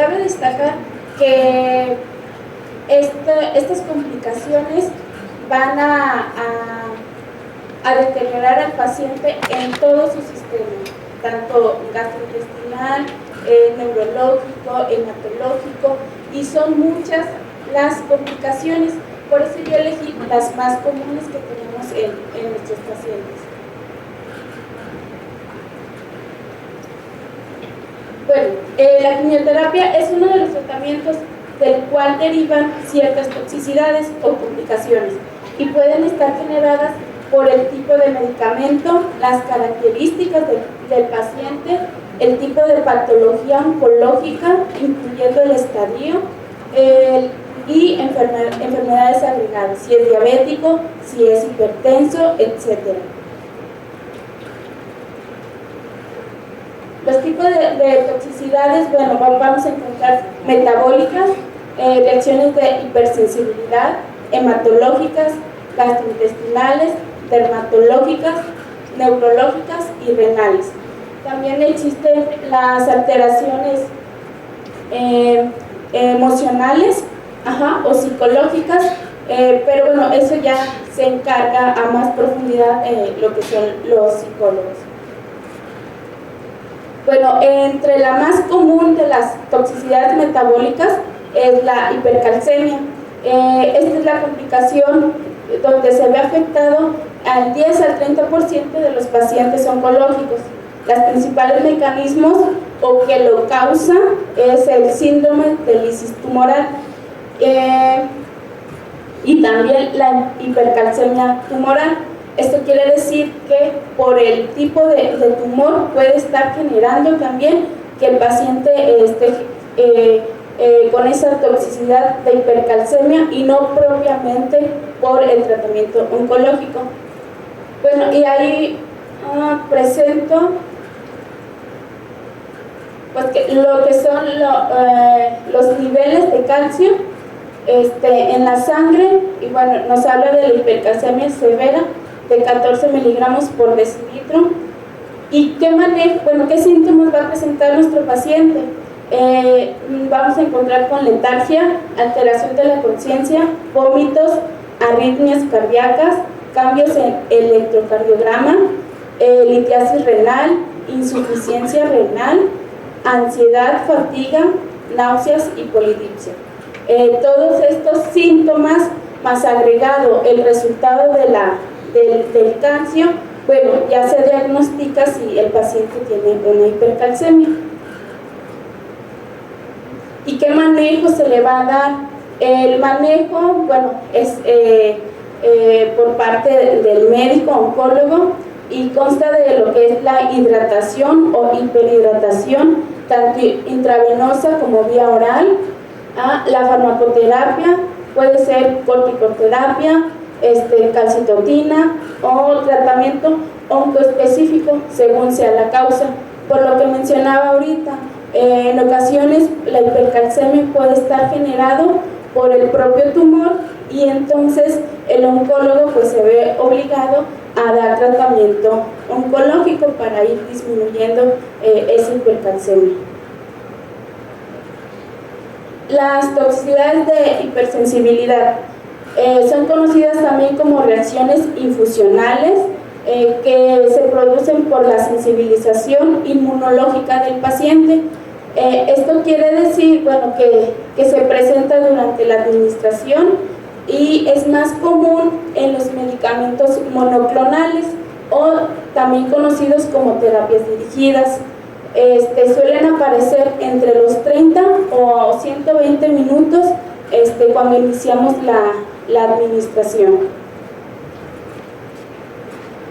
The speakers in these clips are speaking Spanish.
cabe destacar que estas complicaciones van a deteriorar al paciente en todo su sistema, tanto gastrointestinal, neurológico, hematológico, y son muchas las complicaciones. Por eso yo elegí las más comunes que tenemos en nuestros pacientes. Bueno, la quimioterapia es uno de los tratamientos del cual derivan ciertas toxicidades o complicaciones y pueden estar generadas por el tipo de medicamento, las características del paciente, el tipo de patología oncológica, incluyendo el estadio, y enfermedades agregadas, si es diabético, si es hipertenso, etc. Los tipos de toxicidades, bueno, vamos a encontrar metabólicas, reacciones de hipersensibilidad, hematológicas, gastrointestinales, dermatológicas, neurológicas y renales. También existen las alteraciones emocionales o psicológicas, pero bueno, eso ya se encarga a más profundidad lo que son los psicólogos. Bueno, entre la más común de las toxicidades metabólicas es la hipercalcemia. Esta es la complicación donde se ve afectado al 10 al 30% de los pacientes oncológicos. Los principales mecanismos o que lo causa es el síndrome de lisis tumoral y también la hipercalcemia tumoral. Esto quiere decir que por el tipo de tumor puede estar generando también que el paciente esté con esa toxicidad de hipercalcemia y no propiamente por el tratamiento oncológico. Bueno, y ahí presento pues lo que son los niveles de calcio en la sangre, y bueno, nos habla de la hipercalcemia severa de 14 miligramos por decilitro. ¿Y qué síntomas va a presentar nuestro paciente? Vamos a encontrar con letargia, alteración de la conciencia, vómitos, arritmias cardíacas, cambios en electrocardiograma, litiasis renal, insuficiencia renal, ansiedad, fatiga, náuseas y polidipsia. Todos estos síntomas, más agregado el resultado del calcio, bueno, ya se diagnostica si el paciente tiene una hipercalcemia. ¿Y qué manejo se le va a dar? El manejo, bueno, es por parte del médico oncólogo y consta de lo que es la hidratación o hiperhidratación, tanto intravenosa como vía oral. La farmacoterapia puede ser corticoterapia, calcitotina o tratamiento oncoespecífico según sea la causa. Por lo que mencionaba ahorita, en ocasiones la hipercalcemia puede estar generado por el propio tumor y entonces el oncólogo pues se ve obligado a dar tratamiento oncológico para ir disminuyendo esa hipercalcemia. Las toxicidades de hipersensibilidad son conocidas también como reacciones infusionales que se producen por la sensibilización inmunológica del paciente. Esto quiere decir, bueno, que se presenta durante la administración y es más común en los medicamentos monoclonales o también conocidos como terapias dirigidas. Suelen aparecer entre los 30 o 120 minutos cuando iniciamos la administración.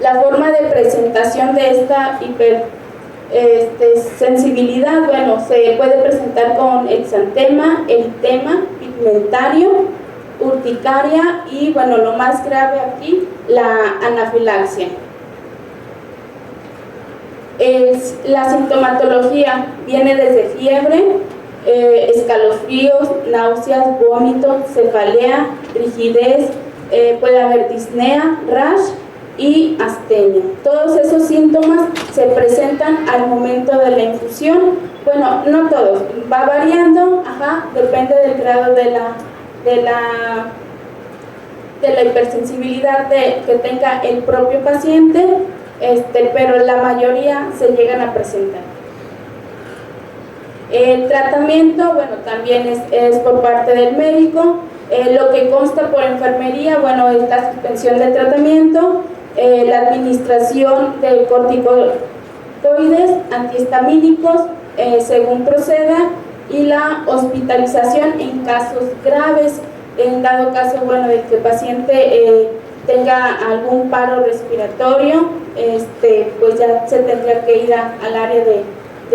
La forma de presentación de esta sensibilidad, bueno, se puede presentar con exantema, eritema, pigmentario, urticaria y, bueno, lo más grave aquí, la anafilaxia. La sintomatología viene desde fiebre, escalofríos, náuseas, vómitos, cefalea, rigidez, puede haber disnea, rash y astenia. Todos esos síntomas se presentan al momento de la infusión Bueno, no todos, va variando, depende del grado de la hipersensibilidad que tenga el propio paciente, pero la mayoría se llegan a presentar. El tratamiento, bueno, también es por parte del médico. Lo que consta por enfermería, bueno, es la suspensión del tratamiento, la administración de corticoides, antihistamínicos, según proceda, y la hospitalización en casos graves, en dado caso, bueno, de que el paciente tenga algún paro respiratorio, pues ya se tendría que ir al área de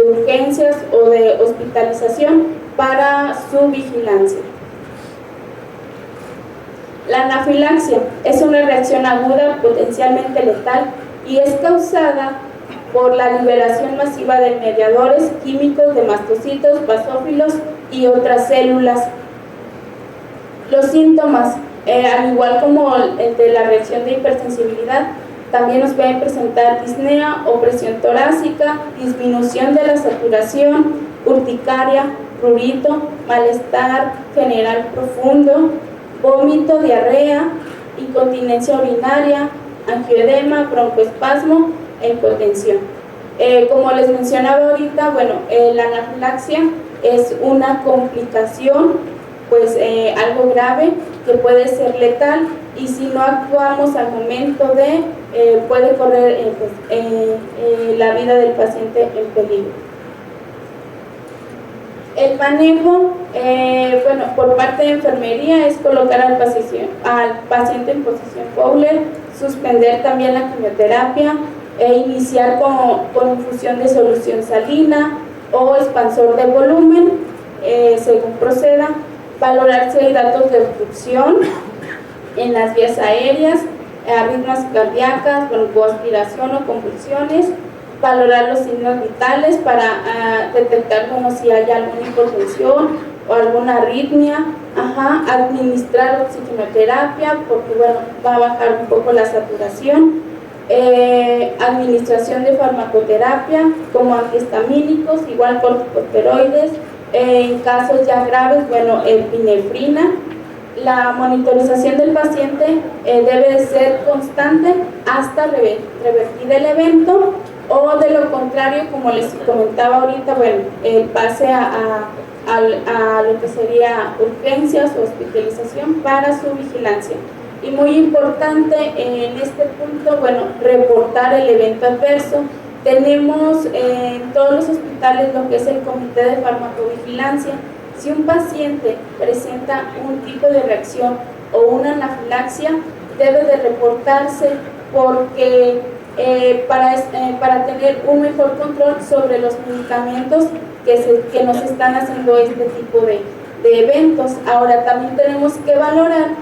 urgencias o de hospitalización para su vigilancia. La anafilaxia es una reacción aguda potencialmente letal y es causada por la liberación masiva de mediadores químicos de mastocitos, basófilos y otras células. Los síntomas, al igual como el de la reacción de hipersensibilidad, también nos pueden presentar disnea, opresión torácica, disminución de la saturación, urticaria, prurito, malestar general profundo, vómito, diarrea, incontinencia urinaria, angioedema, broncoespasmo e hipotensión. Como les mencionaba ahorita, bueno, la anafilaxia es una complicación, pues algo grave que puede ser letal, y si no actuamos al momento puede correr la vida del paciente en peligro. El manejo, bueno, por parte de enfermería es colocar al paciente en posición Fowler, suspender también la quimioterapia e iniciar con infusión de solución salina o expansor de volumen, según proceda. Valorar si hay datos de obstrucción en las vías aéreas, arritmias cardíacas, broncoaspiración o convulsiones. Valorar los signos vitales para detectar como si hay alguna hipotensión o alguna arritmia. Administrar oxigenoterapia porque, bueno, va a bajar un poco la saturación. Administración de farmacoterapia como antihistamínicos, igual corticosteroides. En casos ya graves, bueno, epinefrina. La monitorización del paciente debe ser constante hasta revertir el evento, o de lo contrario, como les comentaba ahorita, bueno, el pase a lo que sería urgencias o hospitalización para su vigilancia. Y muy importante en este punto, bueno, reportar el evento adverso. Tenemos en todos los hospitales lo que es el comité de farmacovigilancia. Si un paciente presenta un tipo de reacción o una anafilaxia, debe de reportarse porque para tener un mejor control sobre los medicamentos que nos están haciendo este tipo de eventos. Ahora también tenemos que valorar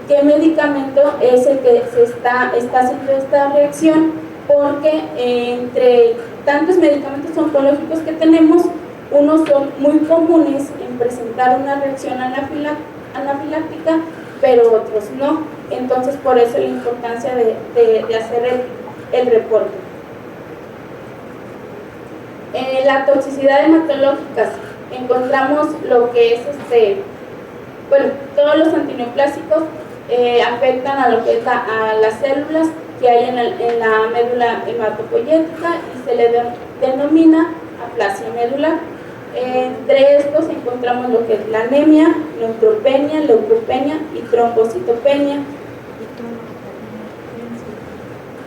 qué medicamento es el que está haciendo esta reacción, porque entre tantos medicamentos oncológicos que tenemos, unos son muy comunes en presentar una reacción anafiláctica, pero otros no. Entonces, por eso la importancia de hacer el reporte. La toxicidad hematológica, encontramos lo que es bueno, todos los antineoplásicos afectan a lo que es a las células que hay en la médula hematopoyética y se le denomina aplasia medular. Entre estos encontramos lo que es la anemia, neutropenia, leucopenia y trombocitopenia.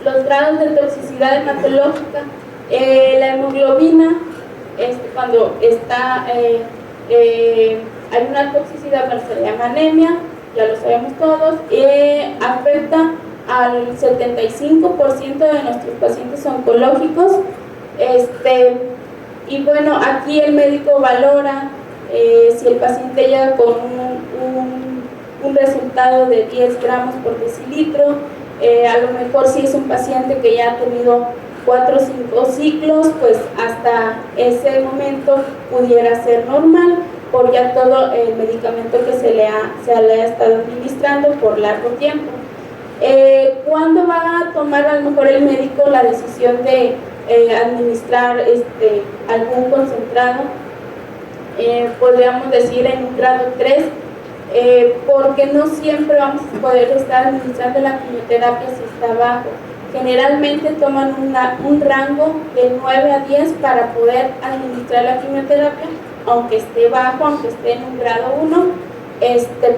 Los grados de toxicidad hematológica, la hemoglobina, cuando hay una toxicidad, bueno, se le llama anemia, ya lo sabemos todos, afecta al 75% de nuestros pacientes oncológicos. Y bueno, aquí el médico valora si el paciente llega con un resultado de 10 gramos por decilitro. A lo mejor si es un paciente que ya ha tenido 4 o 5 ciclos, pues hasta ese momento pudiera ser normal por ya todo el medicamento que se le ha estado administrando por largo tiempo. ¿Cuándo va a tomar a lo mejor el médico la decisión de administrar algún concentrado, podríamos decir en un grado 3, porque no siempre vamos a poder estar administrando la quimioterapia si está bajo. Generalmente toman un rango de 9 a 10 para poder administrar la quimioterapia, aunque esté bajo, aunque esté en un grado 1,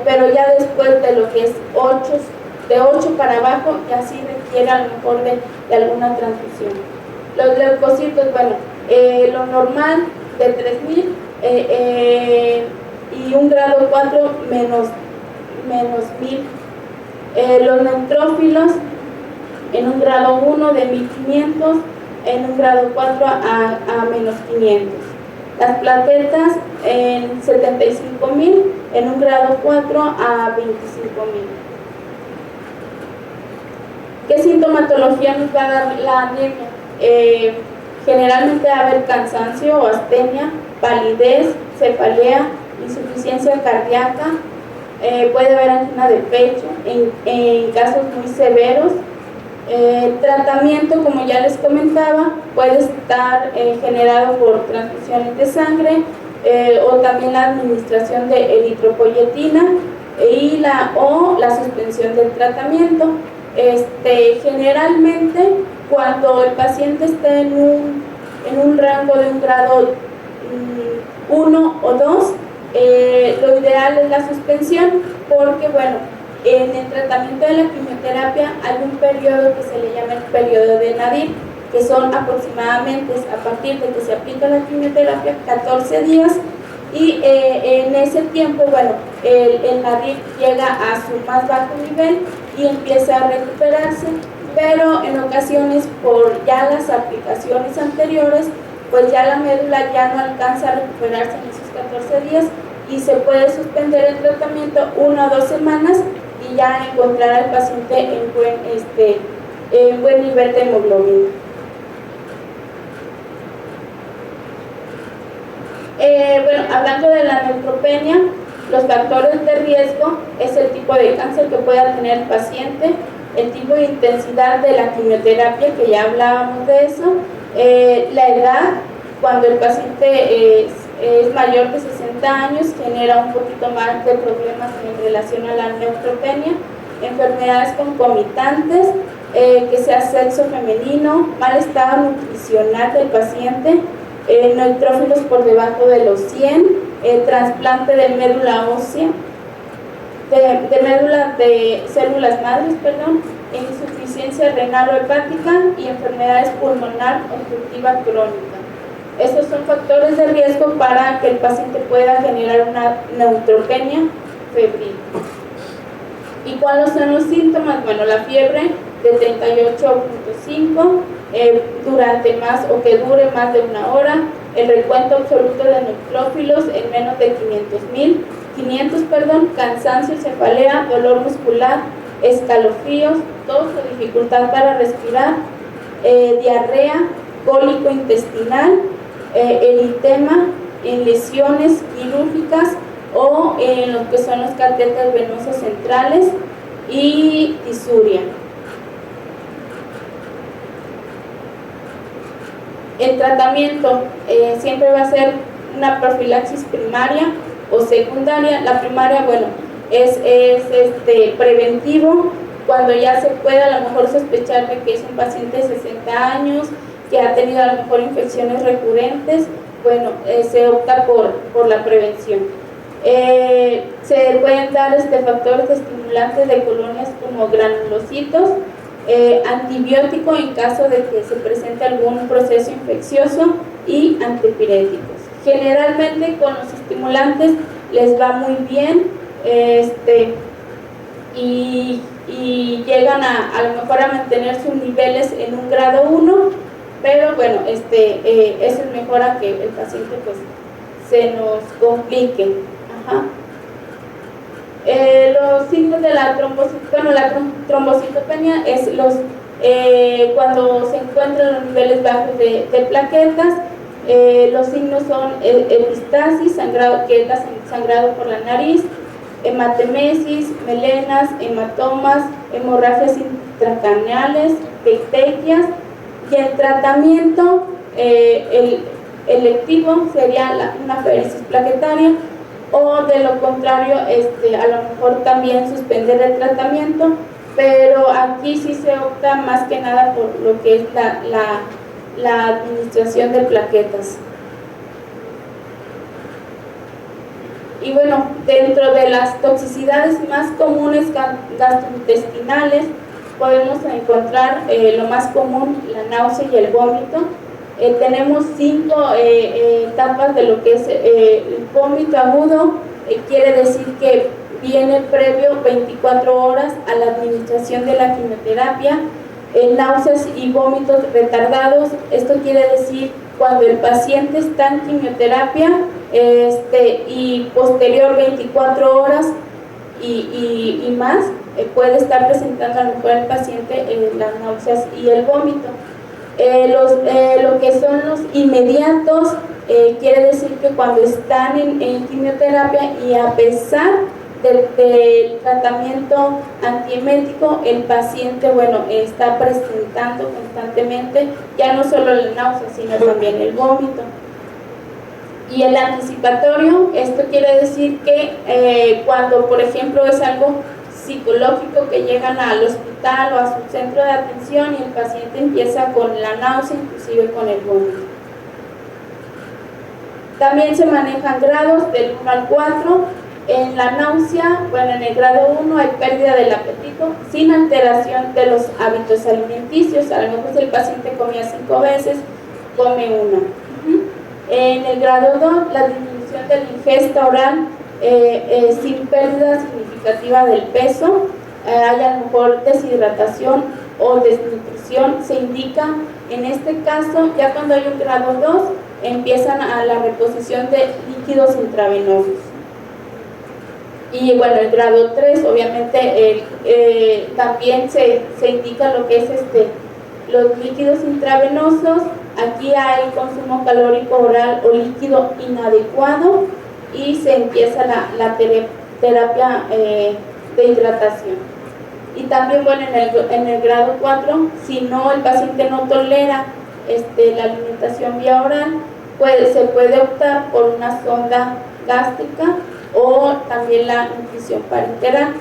pero ya después de lo que es 8, de 8 para abajo, ya sí requiere a lo mejor de alguna transfusión. Los leucocitos, bueno, lo normal de 3000 y un grado 4 menos 1000. Los neutrófilos en un grado 1 de 1500, en un grado 4 a menos 500. Las plaquetas en 75.000, en un grado 4 a 25.000. ¿Qué sintomatología nos va a dar la anemia? Generalmente va a haber cansancio o astenia, palidez, cefalea, insuficiencia cardíaca, puede haber angina de pecho en casos muy severos. El tratamiento, como ya les comentaba, puede estar generado por transfusiones de sangre o también la administración de eritropoyetina o la suspensión del tratamiento. Generalmente, cuando el paciente esté en un rango de un grado 1 o 2, lo ideal es la suspensión, porque bueno, en el tratamiento de la quimioterapia hay un periodo que se le llama el periodo de Nadir, que son aproximadamente, a partir de que se aplica la quimioterapia, 14 días, y en ese tiempo, bueno, el Nadir llega a su más bajo nivel y empieza a recuperarse, pero en ocasiones por ya las aplicaciones anteriores, pues ya la médula ya no alcanza a recuperarse en esos 14 días y se puede suspender el tratamiento 1 o 2 semanas y ya encontrar al paciente en buen nivel de hemoglobina. Bueno, hablando de la neutropenia, los factores de riesgo es el tipo de cáncer que pueda tener el paciente, el tipo de intensidad de la quimioterapia, que ya hablábamos de eso, la edad, cuando el paciente es mayor de 60 años, genera un poquito más de problemas en relación a la neutropenia, enfermedades concomitantes, que sea sexo femenino, mal estado nutricional del paciente, neutrófilos por debajo de los 100, trasplante de médula ósea, de médula de células madres, perdón, insuficiencia renal o hepática y enfermedades pulmonar obstructiva crónica. Estos son factores de riesgo para que el paciente pueda generar una neutropenia febril. ¿Y cuáles son los síntomas? Bueno, la fiebre de 38.5 durante más o que dure más de 1 hora, el recuento absoluto de neutrófilos en menos de 500, cansancio, cefalea, dolor muscular, escalofríos, tos o dificultad para respirar, diarrea, cólico intestinal, eritema en lesiones quirúrgicas o en lo que son los catéteres venosos centrales y disuria. El tratamiento siempre va a ser una profilaxis primaria o secundaria. La primaria, bueno, es preventivo, cuando ya se puede a lo mejor sospechar de que es un paciente de 60 años, que ha tenido a lo mejor infecciones recurrentes, bueno, se opta por la prevención. Se pueden dar factores estimulantes de colonias como granulocitos, antibiótico en caso de que se presente algún proceso infeccioso y antipiréticos. Generalmente con los estimulantes les va muy bien y llegan a lo mejor a mantener sus niveles en un grado 1, pero bueno, eso es mejor a que el paciente pues se nos complique. Ajá. Los signos de la trombocitopenia es cuando se encuentran los niveles bajos de plaquetas. Los signos son epistasis, sangrado, que es sangrado por la nariz, hematemesis, melenas, hematomas, hemorragias intracraneales, petequias, Y el tratamiento el electivo sería una aféresis plaquetaria, o de lo contrario a lo mejor también suspender el tratamiento, pero aquí sí se opta más que nada por lo que es la administración de plaquetas. Y bueno, dentro de las toxicidades más comunes gastrointestinales podemos encontrar lo más común, la náusea y el vómito. Tenemos 5 etapas de lo que es el vómito agudo. Quiere decir que viene previo 24 horas a la administración de la quimioterapia. Náuseas y vómitos retardados, esto quiere decir cuando el paciente está en quimioterapia y posterior 24 horas y más, puede estar presentando a lo mejor el paciente las náuseas y el vómito. Lo que son los inmediatos, quiere decir que cuando están en quimioterapia y a pesar del tratamiento antiemético, el paciente está presentando constantemente ya no solo la náusea, sino también el vómito. Y el anticipatorio, esto quiere decir que cuando por ejemplo es algo psicológico, que llegan al hospital o a su centro de atención y el paciente empieza con la náusea, inclusive con el vómito. También se manejan grados del 1 al 4. En la náusea, en el grado 1 hay pérdida del apetito sin alteración de los hábitos alimenticios. A lo mejor si el paciente comía 5 veces, come 1. En el grado 2, la disminución de la ingesta oral sin pérdida significativa del peso. Hay a lo mejor deshidratación o desnutrición, se indica en este caso. Ya cuando hay un grado 2, empiezan a la reposición de líquidos intravenosos. Y el grado 3 obviamente también se indica lo que es los líquidos intravenosos. Aquí hay consumo calórico oral o líquido inadecuado y se empieza la terapia de hidratación. Y también en el grado 4, si no, el paciente no tolera la alimentación vía oral, se puede optar por una sonda gástrica o también la nutrición parenteral.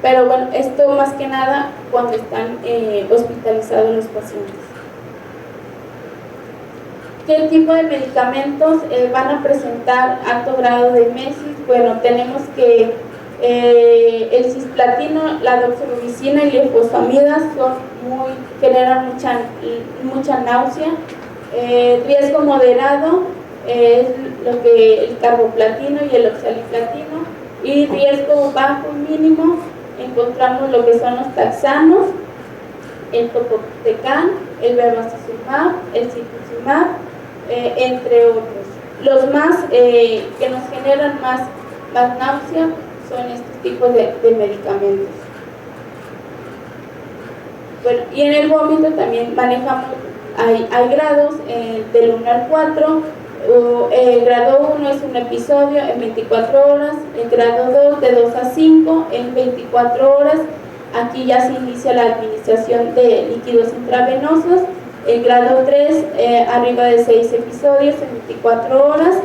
Pero esto más que nada cuando están hospitalizados los pacientes. ¿Qué tipo de medicamentos van a presentar alto grado de emesis? Tenemos que el cisplatino, la doxorubicina y la ifosfamida generan mucha náusea. Riesgo moderado es el carboplatino y el oxaliplatino, y riesgo bajo y mínimo encontramos lo que son los taxanos, el topotecan, el bevacizumab, el cetuximab, entre otros. Los más que nos generan más náusea son estos tipos de medicamentos. Y en el vómito también manejamos, hay grados del 1 al 4. El grado 1 es un episodio en 24 horas, el grado 2 de 2 a 5 en 24 horas. Aquí ya se inicia la administración de líquidos intravenosos. El grado 3, arriba de 6 episodios en 24 horas.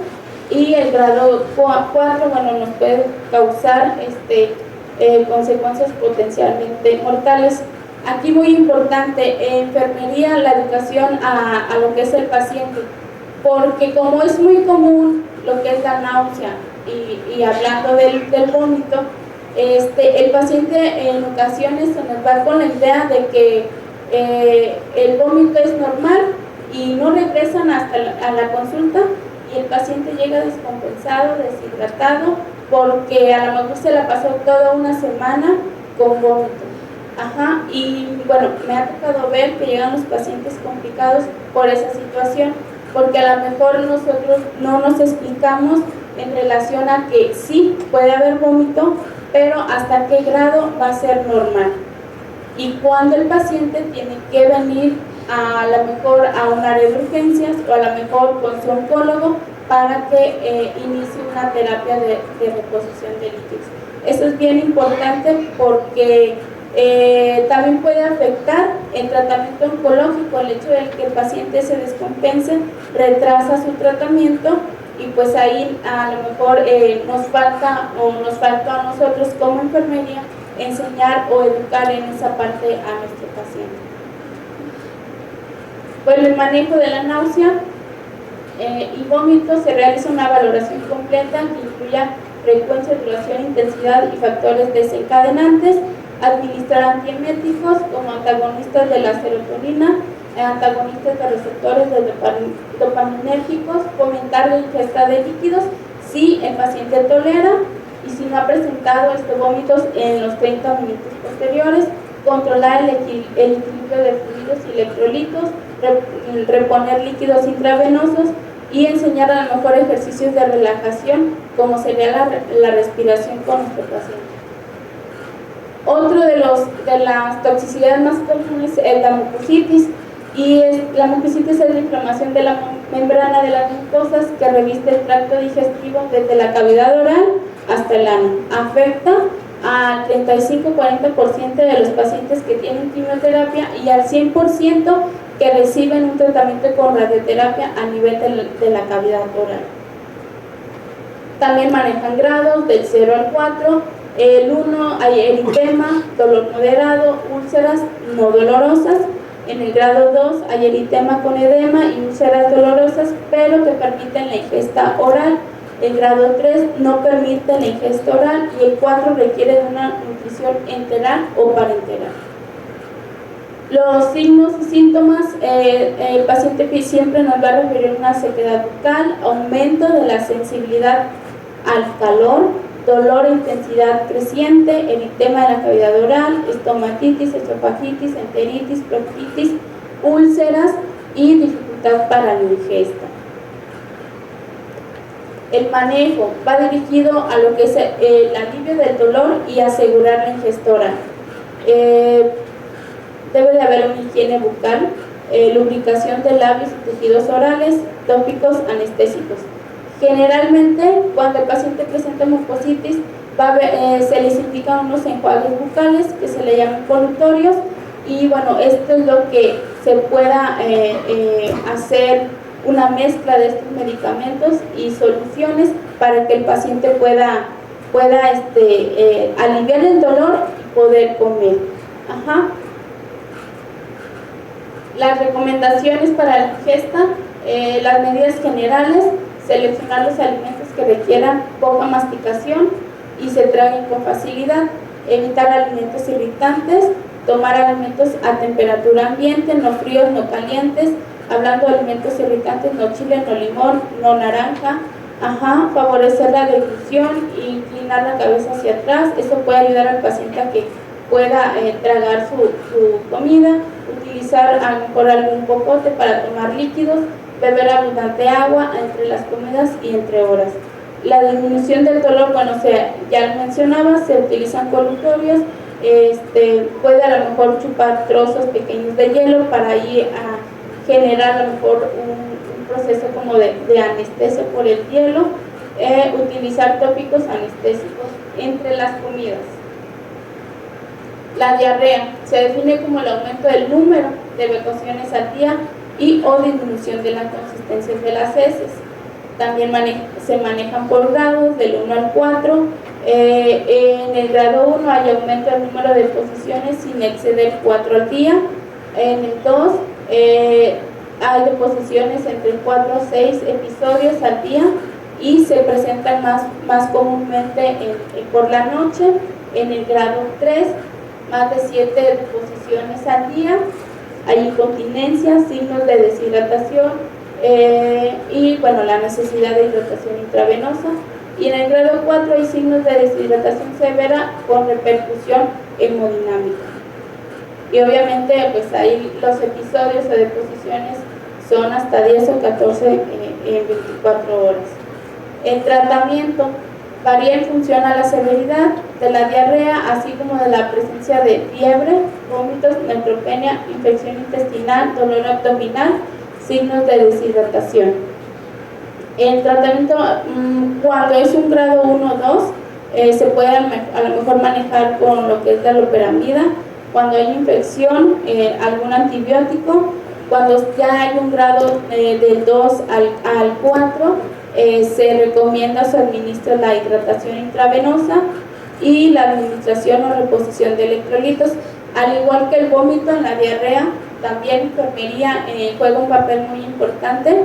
Y el grado 4, nos puede causar consecuencias potencialmente mortales. Aquí muy importante, enfermería, la educación a lo que es el paciente, porque como es muy común lo que es la náusea y hablando del vómito, el paciente en ocasiones se nos va con la idea de que el vómito es normal y no regresan hasta a la consulta, y el paciente llega descompensado, deshidratado, porque a lo mejor se la pasó toda una semana con vómito. Y me ha tocado ver que llegan los pacientes complicados por esa situación, porque a lo mejor nosotros no nos explicamos en relación a que sí puede haber vómito, pero hasta qué grado va a ser normal y cuándo el paciente tiene que venir a lo mejor a un área de urgencias o a lo mejor con su oncólogo para que inicie una terapia de reposición de líquidos. Eso es bien importante porque También puede afectar el tratamiento oncológico, el hecho de que el paciente se descompense, retrasa su tratamiento y pues ahí a lo mejor nos falta a nosotros como enfermería enseñar o educar en esa parte a nuestro paciente. Bueno, el manejo de la náusea y vómito se realiza una valoración completa que incluya frecuencia, duración, intensidad y factores desencadenantes. Administrar antieméticos como antagonistas de la serotonina, antagonistas de receptores de dopaminérgicos, fomentar la ingesta de líquidos si el paciente tolera y si no ha presentado vómitos en los 30 minutos posteriores, controlar el equilibrio de fluidos y electrolitos, reponer líquidos intravenosos y enseñar a lo mejor ejercicios de relajación como sería la respiración con nuestro paciente. Otro de las toxicidades más comunes es la mucositis, y la mucositis es la inflamación de la membrana de las mucosas que reviste el tracto digestivo desde la cavidad oral hasta el ano. Afecta al 35-40% de los pacientes que tienen quimioterapia y al 100% que reciben un tratamiento con radioterapia a nivel de la cavidad oral. También manejan grados del 0 al 4. El 1 hay eritema, dolor moderado, úlceras no dolorosas. En el grado 2 hay eritema con edema y úlceras dolorosas, pero que permiten la ingesta oral. El grado 3 no permite la ingesta oral y el 4 requiere de una nutrición enteral o parenteral. Los signos y síntomas, el paciente siempre nos va a referir una sequedad bucal, aumento de la sensibilidad al calor, dolor e intensidad creciente, eritema de la cavidad oral, estomatitis, esofagitis, enteritis, proctitis, úlceras y dificultad para la ingesta. El manejo va dirigido a lo que es el alivio del dolor y asegurar la ingesta oral. Debe de haber una higiene bucal, lubricación de labios y tejidos orales, tópicos anestésicos. Generalmente, cuando el paciente presenta mucositis, se les indican unos enjuagues bucales que se le llaman colutorios, y bueno, esto es lo que se pueda hacer una mezcla de estos medicamentos y soluciones para que el paciente pueda aliviar el dolor y poder comer. Las recomendaciones para la ingesta, las medidas generales: seleccionar los alimentos que requieran poca masticación y se traguen con facilidad, evitar alimentos irritantes, tomar alimentos a temperatura ambiente, no fríos, no calientes. Hablando de alimentos irritantes, no chile, no limón, no naranja. Favorecer la deglución e inclinar la cabeza hacia atrás. Eso puede ayudar al paciente a que pueda tragar su comida. Utilizar a lo mejor algún popote para tomar líquidos. Beber abundante agua entre las comidas y entre horas. La disminución del dolor, bueno, ya lo mencionaba, se utilizan colutorios. Puede a lo mejor chupar trozos pequeños de hielo para ir a generar a lo mejor un proceso como de anestesia por el hielo. Utilizar tópicos anestésicos entre las comidas. La diarrea se define como el aumento del número de evacuaciones al día y o disminución de la consistencia de las heces. También se manejan por grados del 1 al 4. En el grado 1 hay aumento del número de posiciones sin exceder 4 al día. En el 2 hay deposiciones entre 4 a 6 episodios al día y se presentan más comúnmente por la noche. En el grado 3, más de 7 deposiciones al día. Hay incontinencia, signos de deshidratación y bueno, la necesidad de hidratación intravenosa. Y en el grado 4 hay signos de deshidratación severa con repercusión hemodinámica. Y obviamente pues ahí los episodios o deposiciones son hasta 10 o 14 en 24 horas. El tratamiento varía en función a la severidad de la diarrea, así como de la presencia de fiebre, vómitos, neutropenia, infección intestinal, dolor abdominal, signos de deshidratación. El tratamiento, cuando es un grado 1 o 2, Se puede a lo mejor manejar con lo que es la loperamida. Cuando hay infección, algún antibiótico. Cuando ya hay un grado del 2 al 4, se recomienda su administro la hidratación intravenosa y la administración o reposición de electrolitos. Al igual que el vómito en la diarrea, también enfermería juega un papel muy importante,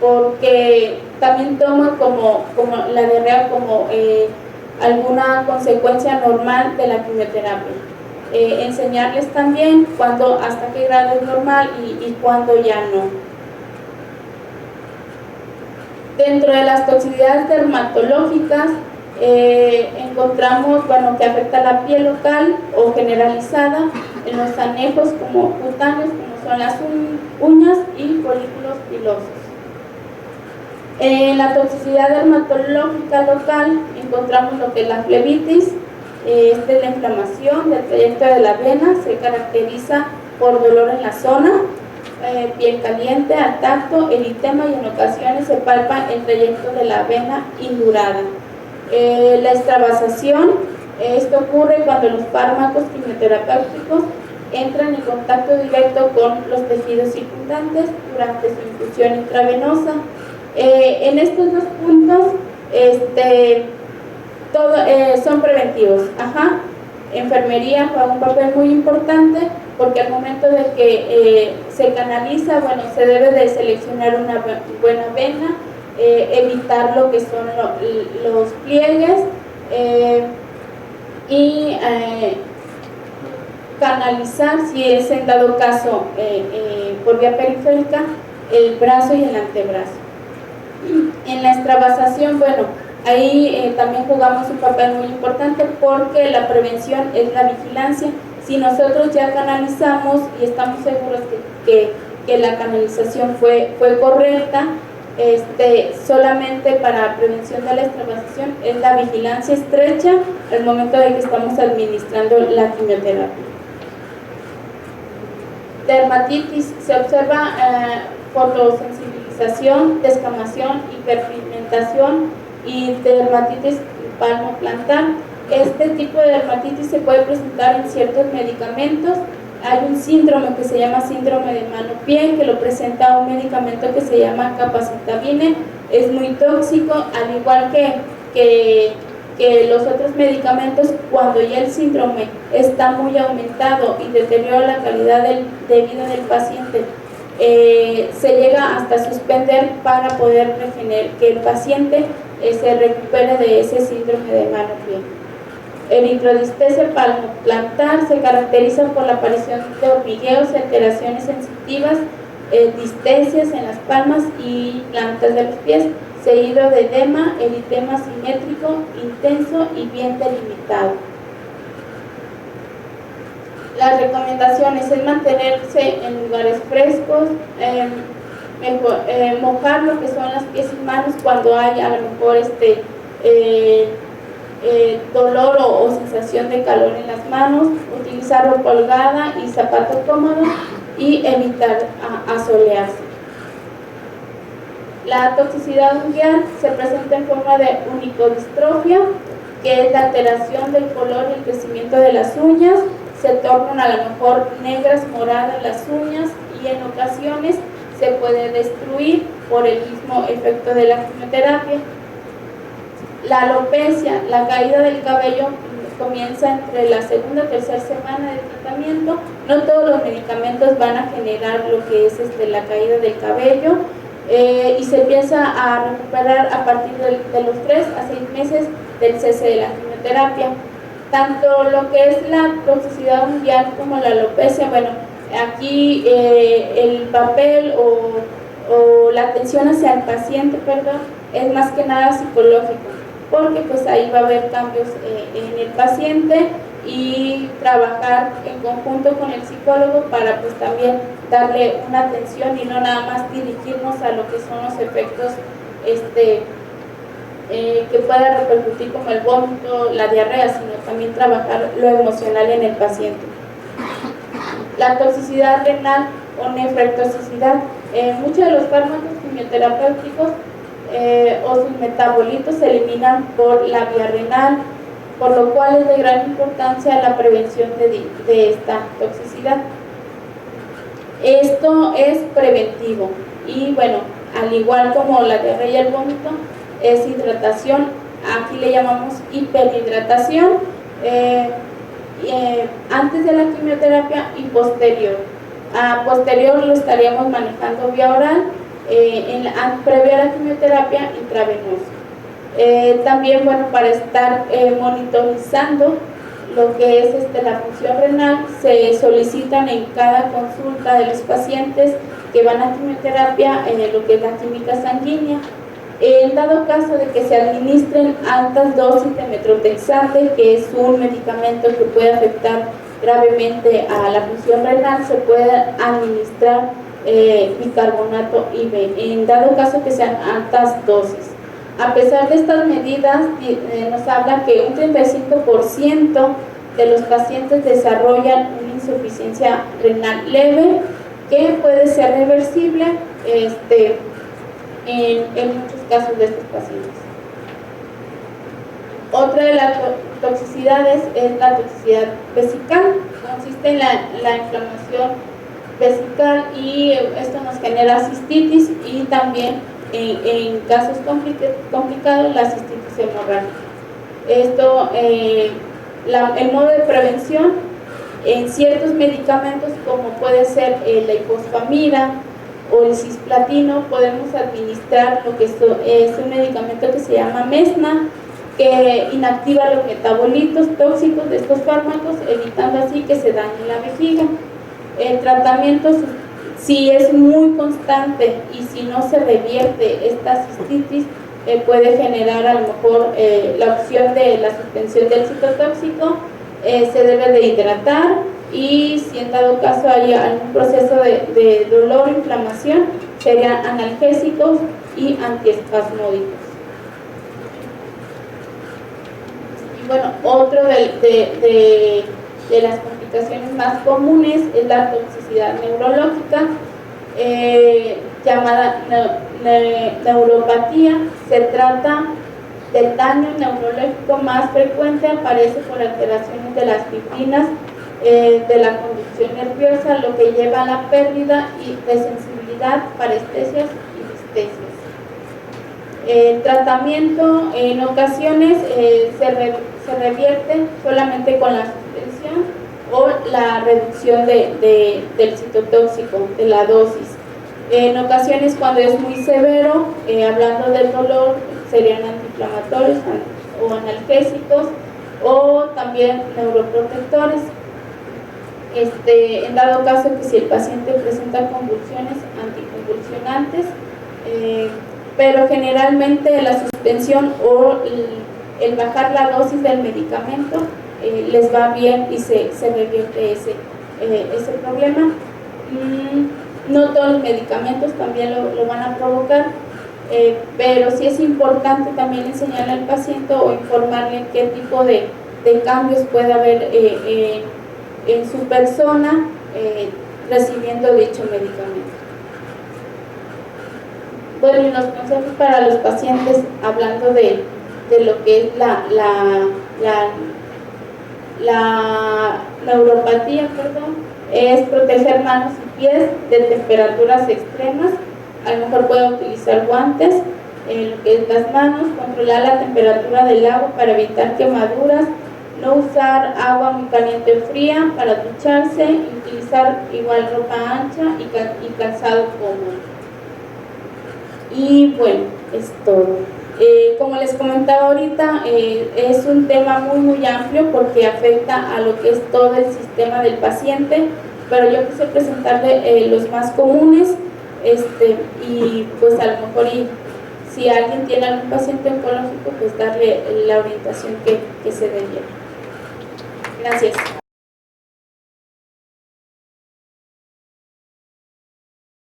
porque también toma como la diarrea como alguna consecuencia normal de la quimioterapia. Enseñarles también hasta qué grado es normal y cuándo ya no. Dentro de las toxicidades dermatológicas encontramos que afecta la piel local o generalizada en los anejos como cutáneos, como son las uñas y folículos pilosos. En la toxicidad dermatológica local encontramos lo que es la flebitis. Esta es la inflamación del trayecto de la vena, se caracteriza por dolor en la zona, piel caliente al tacto, eritema, y en ocasiones se palpa el trayecto de la vena indurada. La extravasación, esto ocurre cuando los fármacos quimioterapéuticos entran en contacto directo con los tejidos circundantes durante su infusión intravenosa. En estos dos puntos son preventivos. Enfermería juega un papel muy importante, porque al momento de que se canaliza, se debe de seleccionar una buena vena, evitar lo que son los pliegues y canalizar, si es en dado caso por vía periférica, el brazo y el antebrazo. En la extravasación, ahí también jugamos un papel muy importante, porque la prevención es la vigilancia. Si nosotros ya canalizamos y estamos seguros que la canalización fue correcta, solamente para prevención de la extravasación es la vigilancia estrecha al momento de que estamos administrando la quimioterapia. Dermatitis, se observa fotosensibilización, descamación, hiperpigmentación y dermatitis palmoplantar. Este tipo de dermatitis se puede presentar en ciertos medicamentos. Hay un síndrome que se llama síndrome de mano-pie, que lo presenta un medicamento que se llama capacitabine. Es muy tóxico, al igual que los otros medicamentos. Cuando ya el síndrome está muy aumentado y deteriora la calidad de vida del paciente, se llega hasta suspender para poder que el paciente se recupere de ese síndrome de mano-pie. Eritrodistesa palmoplantar se caracteriza por la aparición de hormigueos y alteraciones sensitivas, distesias en las palmas y plantas de los pies, seguido de edema, eritema simétrico, intenso y bien delimitado. Las recomendaciones es mantenerse en lugares frescos, mojar lo que son las pies y manos cuando hay a lo mejor dolor o sensación de calor en las manos, utilizar ropa holgada y zapatos cómodos y evitar asolearse. La toxicidad ungueal se presenta en forma de unicodistrofia, que es la alteración del color y el crecimiento de las uñas. Se tornan a lo mejor negras, moradas las uñas, y en ocasiones se puede destruir por el mismo efecto de la quimioterapia. La alopecia, la caída del cabello, comienza entre la segunda y tercera semana de tratamiento. No todos los medicamentos van a generar lo que es la caída del cabello, y se empieza a recuperar a partir de los 3 a 6 meses del cese de la quimioterapia. Tanto lo que es la toxicidad ungueal como la alopecia, aquí el papel o la atención hacia el paciente, es más que nada psicológico, porque pues ahí va a haber cambios en el paciente, y trabajar en conjunto con el psicólogo para pues también darle una atención y no nada más dirigirnos a lo que son los efectos que pueda repercutir como el vómito, la diarrea, sino también trabajar lo emocional en el paciente. La toxicidad renal o nefrotoxicidad. Muchos de los fármacos quimioterapéuticos o sus metabolitos se eliminan por la vía renal, por lo cual es de gran importancia la prevención de esta toxicidad. Esto es preventivo y bueno, al igual como la diarrea y el vómito, es hidratación. Aquí le llamamos hiperhidratación antes de la quimioterapia y posterior. Posterior lo estaríamos manejando vía oral, previa a la quimioterapia intravenosa. También, bueno, para estar monitorizando lo que es la función renal, se solicitan en cada consulta de los pacientes que van a quimioterapia lo que es la química sanguínea. En dado caso de que se administren altas dosis de metrotexate, que es un medicamento que puede afectar gravemente a la función renal, se puede administrar bicarbonato IV, en dado caso que sean altas dosis. A pesar de estas medidas, nos habla que un 35% de los pacientes desarrollan una insuficiencia renal leve, que puede ser reversible en muchos casos de estos pacientes. Otra de las toxicidades es la toxicidad vesical. Consiste en la inflamación vesical y esto nos genera cistitis y también en casos complicados la cistitis hemorrágica. Esto, el modo de prevención en ciertos medicamentos como puede ser la ifosfamida o el cisplatino, podemos administrar lo que es un medicamento que se llama Mesna, que inactiva los metabolitos tóxicos de estos fármacos, evitando así que se dañe la vejiga. El tratamiento, si es muy constante y si no se revierte esta cistitis, puede generar a lo mejor la opción de la suspensión del citotóxico. Se debe de hidratar y si en dado caso hay algún proceso de dolor o inflamación, serían analgésicos y antiespasmódicos. Y bueno, otro de las complicaciones más comunes es la toxicidad neurológica, llamada neuropatía. Se trata del daño neurológico más frecuente, aparece por alteraciones de las fibrinas de la conducción nerviosa, lo que lleva a la pérdida de sensibilidad, parestesias y distesias. El tratamiento en ocasiones se revierte solamente con la suspensión o la reducción del citotóxico, de la dosis. En ocasiones, cuando es muy severo, hablando del dolor, serían antiinflamatorios o analgésicos o también neuroprotectores. En dado caso que si el paciente presenta convulsiones, anticonvulsionantes, pero generalmente la suspensión o el bajar la dosis del medicamento les va bien y se revierte ese problema. No todos los medicamentos también lo van a provocar, pero sí es importante también enseñarle al paciente o informarle qué tipo de cambios puede haber en su persona recibiendo dicho medicamento. Bueno, y los consejos para los pacientes, hablando de lo que es la neuropatía, es proteger manos y pies de temperaturas extremas. A lo mejor puede utilizar guantes en lo que es las manos, controlar la temperatura del agua para evitar quemaduras, no usar agua muy caliente o fría para ducharse, utilizar igual ropa ancha y calzado cómodo. Y bueno, es todo. Como les comentaba ahorita, es un tema muy amplio porque afecta a lo que es todo el sistema del paciente, pero yo quise presentarle los más comunes y pues a lo mejor si alguien tiene algún paciente oncológico, pues darle la orientación que se debiera. Gracias.